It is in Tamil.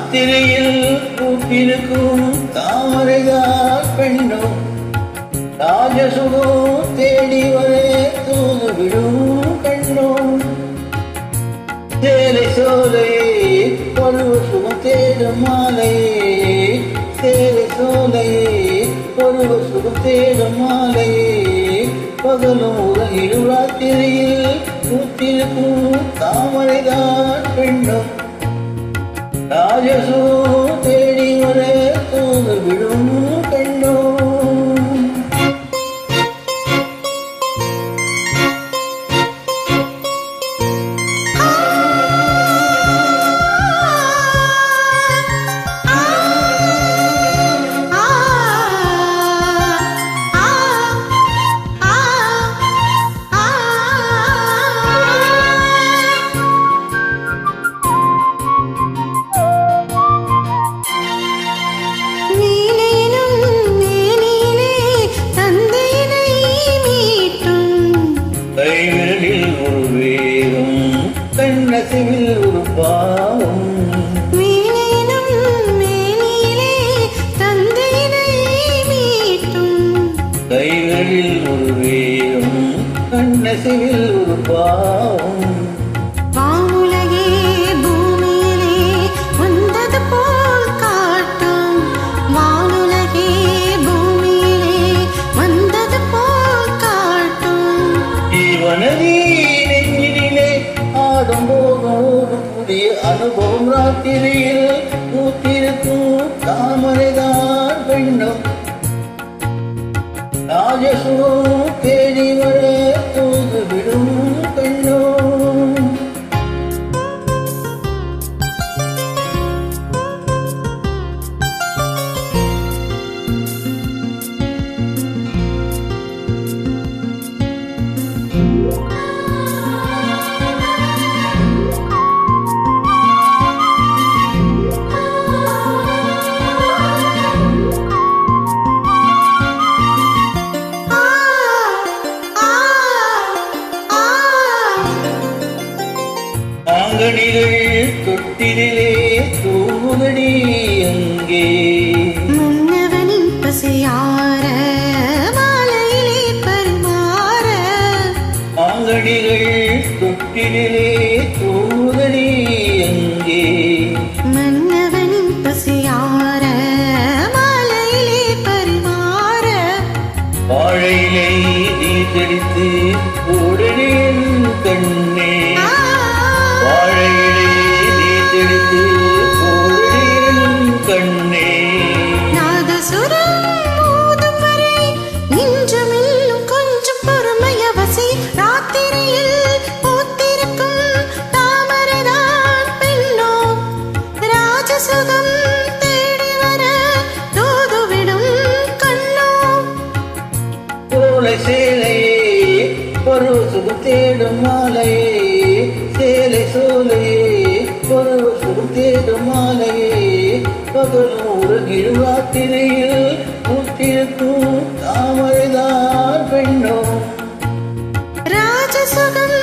ராத்திரியில் பூத்திருக்கும் தாமரைதான் பெண்ணும் ராஜசுகம் தேடி வரே தூது விடும் கண்ணோம் சேலை சோலையே பருவ சுகம் தேடும் மாலையே சேலை சோலையே பருவ சுகம் தேடும் மாலையே பகலும் உலகிடும் ராத்திரியில் பூத்திருக்கும் தாமரைதான் பெண்ணும் ராஜசுகம் தேடி வரே தூது விடும் கண்ணோம் கண்ணசிவில் ஒரு பாவம் மேலும் மேனிலே தந்தையினை மீட்டும் கைகளில் ஒரு வீரம் கண்ணசிவில் ஒரு பாவம் வானுலகே பூமியிலே வந்தது போல் காட்டும் வானுலகே பூமியிலே வந்தது போல் காட்டும் ஜீவனதி புதிய அனுபவம் ராத்திரியில் பூத்திருக்கும் தாமரைதான் பெண்ணும் ராஜசுகம் தேடி வர தூது விடும் பெண்ணும் ஆங்கடிகள் தொட்டிலே தூதடி அங்கே மன்னவனின் பசியார மாலையிலே பரிமாற ஆங்கடிகள் தொட்டிலே தூதடி அங்கே மன்னவனின் பசியார மாலையிலே பரிமாற வாழையிலே நீ தெளித்து உடனேன் கண்ணே வாழையிலே நீ தெளித்து உடனேன் கண்ணே நாதசுரம் மோதும் வரை நின்றமெல்லும் கொஞ்சம் பொறுமைய வசி ராத்திரியில் பூத்திருக்கும் தாமரைதான் பெண்ணோ ராஜசுகம் தேடி வர தூதுவிடும் கண்ணோ சோலை சேலையே பருவ சுகம் தேடும் மாலையே சேலை சோலையே பருவ சுகம் தேடும் மாலையே பகலூர் ராத்திரியில் பூத்திருக்கும் தாமரைதான் பெண்ணோ ராஜசுகம்